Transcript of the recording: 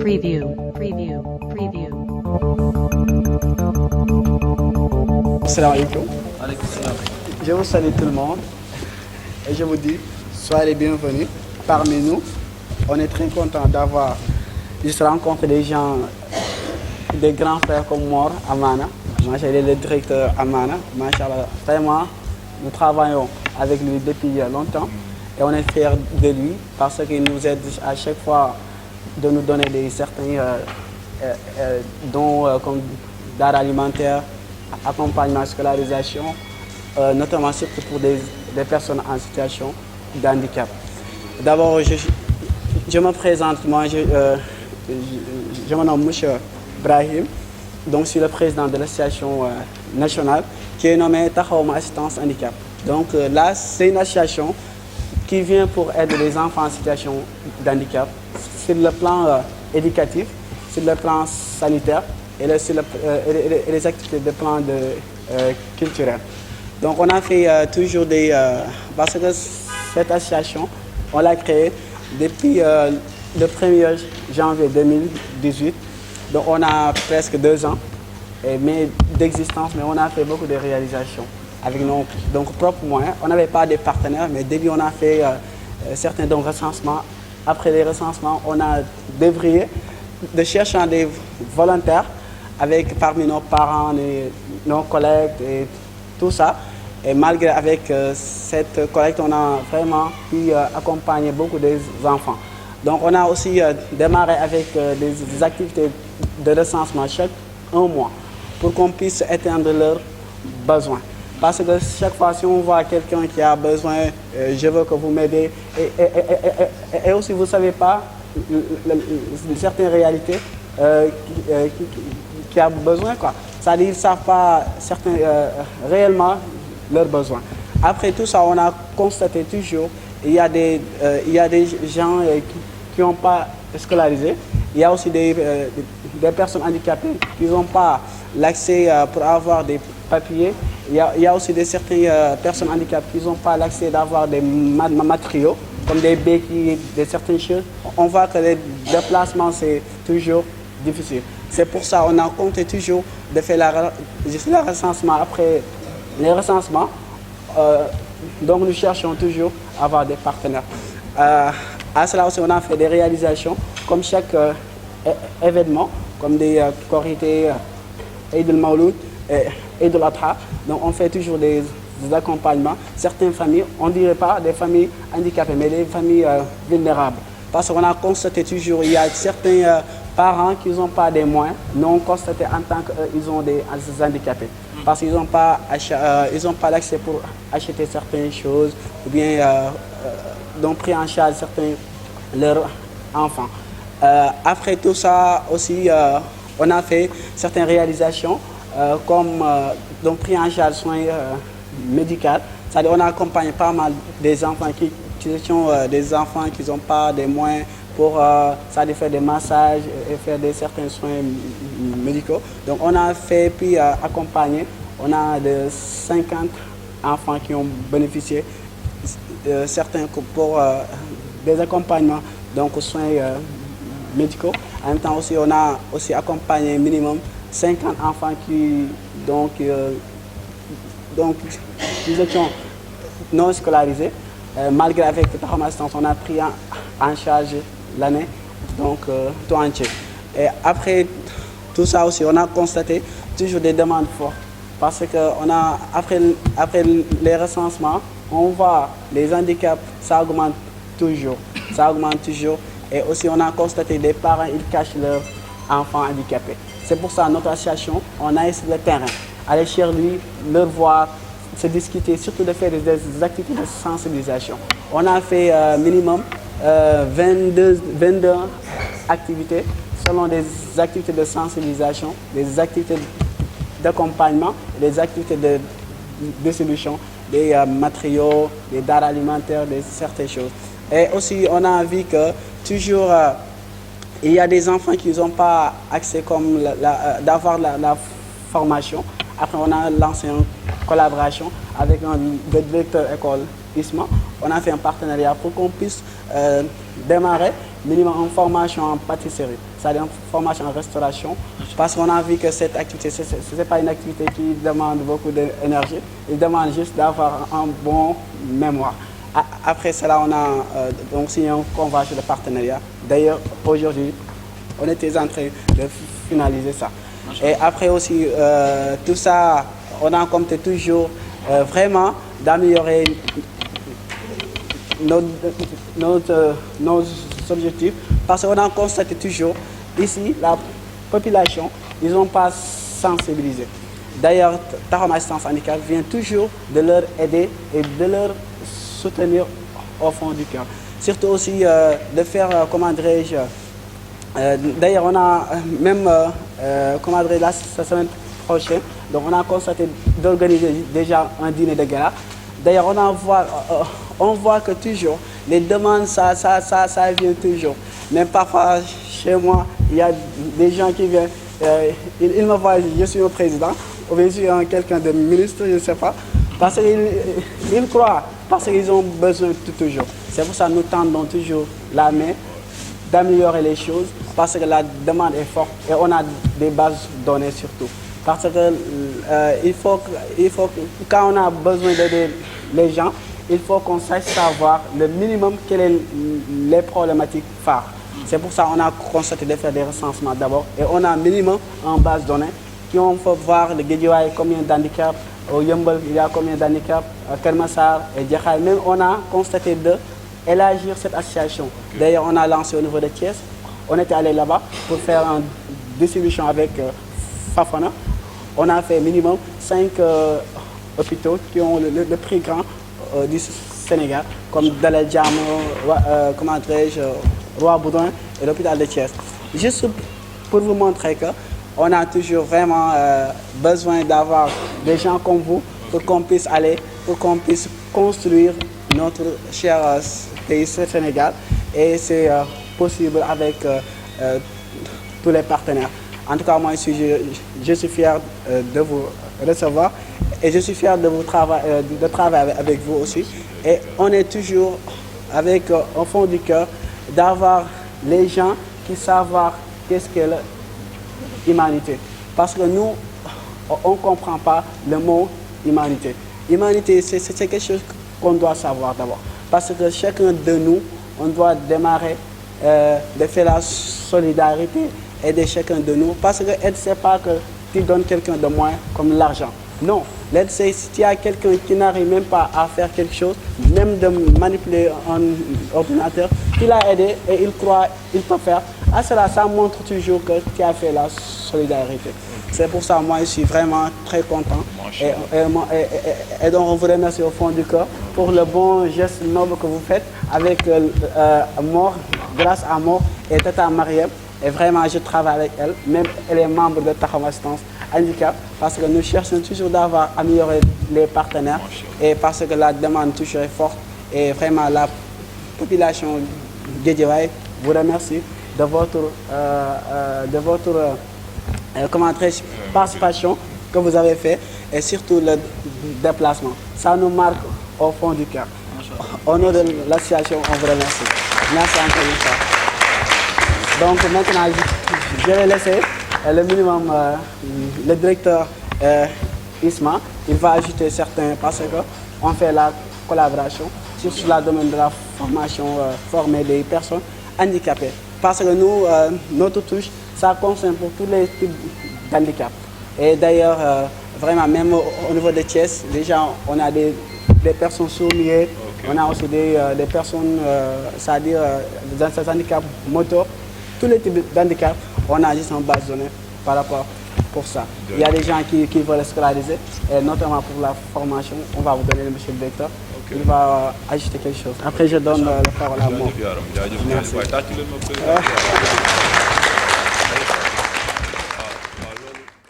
Preview, preview, preview. Assalamu alaikum. Alaykoum salam. Je vous salue tout le monde et je vous dis, soyez les bienvenus parmi nous. On est très content d'avoir juste rencontré des gens, des grands frères comme Mor Amana. Machallah, il est le directeur Amana. Machallah, vraiment, nous travaillons avec lui depuis longtemps et on est fiers de lui parce qu'il nous aide à chaque fois de nous donner certains dons comme d'aide alimentaire, accompagnement, scolarisation, notamment surtout pour des personnes en situation de handicap. D'abord, je me présente, moi je me nomme M. Brahim, donc je suis le président de l'association nationale qui est nommée Takhawma Assistance Handicap. Donc là, c'est une association qui vient pour aider les enfants en situation de handicap sur le plan éducatif, sur le plan sanitaire et sur les activités de plan culturel. Donc on a fait toujours parce que cette association, on l'a créée depuis le 1er janvier 2018. Donc on a presque 2 ans d'existence, mais on a fait beaucoup de réalisations avec nos propres moyens. On n'avait pas de partenaires, mais dès qu'on a fait certains recensements. Après les recensements, on a dévrillé de chercher des volontaires parmi nos parents, nos collègues et tout ça. Et malgré cette collecte, on a vraiment pu accompagner beaucoup des enfants. Donc on a aussi démarré avec des activités de recensement chaque 1 mois pour qu'on puisse éteindre leurs besoins. Parce que chaque fois, si on voit quelqu'un qui a besoin, je veux que vous m'aidez. Et aussi, vous ne savez pas certaines réalités qui a besoin. C'est-à-dire qu'ils ne savent pas réellement leurs besoins. Après tout ça, on a constaté toujours qu'il y a des gens qui n'ont pas scolarisé. Il y a aussi des personnes handicapées qui n'ont pas l'accès pour avoir des papiers. Il y a aussi certaines personnes handicapées qui n'ont pas l'accès d'avoir des matériaux, comme des béquilles, certaines choses. On voit que les déplacements, c'est toujours difficile. C'est pour ça qu'on a compté toujours de faire le recensement. Après les recensements, donc nous cherchons toujours à avoir des partenaires. À cela aussi, on a fait des réalisations, comme chaque événement, comme des Korité, Eid al-Mawlud, Eid al-Adha. Donc on fait toujours des accompagnements. Certaines familles, on ne dirait pas des familles handicapées, mais des familles vulnérables. Parce qu'on a constaté toujours qu'il y a certains parents qui n'ont pas des moyens, non constatés en tant qu'ils ont des handicapés. Parce qu'ils n'ont pas l'accès pour acheter certaines choses, ou bien donc pris en charge leurs enfants. Après tout ça aussi, on a fait certaines réalisations comme donc pris en charge soins médicaux. C'est-à-dire on accompagne pas mal des enfants qui sont des enfants qui n'ont pas des moyens pour faire des massages et faire certains soins médicaux. Donc on a fait puis accompagner, on a de 50 enfants qui ont bénéficié certains pour des accompagnements donc aux soins médicaux. En même temps aussi on a aussi accompagné minimum 50 enfants qui étaient non scolarisés. Malgré avec Takhawma Assistance, on a pris en charge l'année tout entier. Et après tout ça aussi, on a constaté toujours des demandes fortes. Parce que après les recensements, on voit les handicaps, ça augmente toujours. Et aussi, on a constaté des parents, ils cachent leurs enfants handicapés. C'est pour ça notre association, on a essayé le terrain, aller chez lui, leur voir, se discuter, surtout de faire des activités de sensibilisation. On a fait minimum 22 activités selon des activités de sensibilisation, des activités d'accompagnement, des activités de distribution, des matériaux, des denrées alimentaires, certaines choses. Et aussi, on a vu que toujours, il y a des enfants qui n'ont pas accès d'avoir la formation. Après, on a lancé une collaboration avec le directeur école ISMA on a fait un partenariat pour qu'on puisse démarrer minimum en formation en pâtisserie, c'est-à-dire en formation en restauration, parce qu'on a vu que cette activité, ce n'est pas une activité qui demande beaucoup d'énergie, il demande juste d'avoir un bon mémoire. Après cela, on a donc signé une convention de partenariat. D'ailleurs, aujourd'hui, on était en train de finaliser ça. Et après aussi, tout ça, on a compté toujours vraiment d'améliorer nos objectifs, parce qu'on a constaté toujours, ici, la population, ils n'ont pas sensibilisé. D'ailleurs, Tahom Assistance Handicap vient toujours de leur aider et de leur soutenir au fond du cœur. Surtout aussi de faire, comment dirais-je, d'ailleurs on a même, comment dirais-je, la semaine prochaine, donc on a constaté d'organiser déjà un dîner de gala. D'ailleurs on voit que toujours, les demandes, ça vient toujours. Même parfois, chez moi, il y a des gens qui viennent, ils me voient, je suis le président, ou bien je suis quelqu'un de ministre, je ne sais pas, parce qu'ils croient, parce qu'ils ont besoin de toujours. C'est pour ça que nous tendons toujours la main d'améliorer les choses, parce que la demande est forte et on a des bases données surtout. Parce que il faut que, quand on a besoin d'aider les gens, il faut qu'on sache savoir le minimum quelles sont les problématiques phares. C'est pour ça qu'on a constaté de faire des recensements d'abord et on a un minimum en base de données qui on peut voir le Guédiawaye combien d'handicaps, au Yeumbeul il y a combien d'handicaps, à Keur Massar et Jaxaay. Même on a constaté d'élargir cette association. D'ailleurs on a lancé au niveau de Thiès, on était allé là-bas pour faire une distribution avec Fafana. On a fait minimum 5 hôpitaux qui ont le plus grand du Sénégal, comme Dalal Jamm, comment dirais-je, Roi Baudouin et l'hôpital de Thiès. Juste pour vous montrer qu'on a toujours vraiment besoin d'avoir des gens comme vous pour qu'on puisse aller, pour qu'on puisse construire notre cher pays Sénégal. Et c'est possible avec tous les partenaires. En tout cas, moi, je suis fier de vous recevoir et je suis fier de travailler avec vous aussi. Et on est toujours avec, au fond du cœur, d'avoir les gens qui savent qu'est-ce qu'est l'humanité. Parce que nous, on ne comprend pas le mot humanité. Humanité, c'est quelque chose qu'on doit savoir d'abord. Parce que chacun de nous, on doit démarrer de faire la solidarité, aider chacun de nous. Parce que l'aide, ce n'est pas que tu donnes quelqu'un de moins comme l'argent. Non, l'aide, c'est si tu as quelqu'un qui n'arrive même pas à faire quelque chose, même de manipuler un ordinateur, tu l'as aidé et il croit qu'il peut faire. À cela, ça montre toujours que tu as fait la solidarité. C'est pour ça, moi, je suis vraiment très content. Et donc, on vous remercie au fond du cœur pour le bon geste noble que vous faites avec Mor, grâce à Mor et Tata Mariam. Et vraiment, je travaille avec elle, même elle est membre de Tahom Assistance Handicap, parce que nous cherchons toujours d'avoir amélioré les partenaires et parce que la demande toujours est forte. Et vraiment, la population Guédiawaye vous remercie de votre participation que vous avez fait et surtout le déplacement. Ça nous marque au fond du cœur. Au nom de l'association, on vous remercie. Merci encore une fois. Donc maintenant, je vais laisser le minimum, le directeur Isma, il va ajouter certains parce qu'on fait la collaboration sur le domaine de la formation, former des personnes handicapées. Parce que nous, notre touche, ça concerne pour tous les types d'handicap. Et d'ailleurs, vraiment, même au niveau de Thiès, déjà, on a des personnes sourds-muettes, on a aussi des personnes, c'est-à-dire des handicaps motos. Tous les types d'handicap, on a juste en base de données par rapport pour ça. Il y a des gens qui veulent scolariser, et notamment pour la formation, on va vous donner le monsieur le directeur. Il va ajouter quelque chose. Après, je donne la parole à moi. Merci.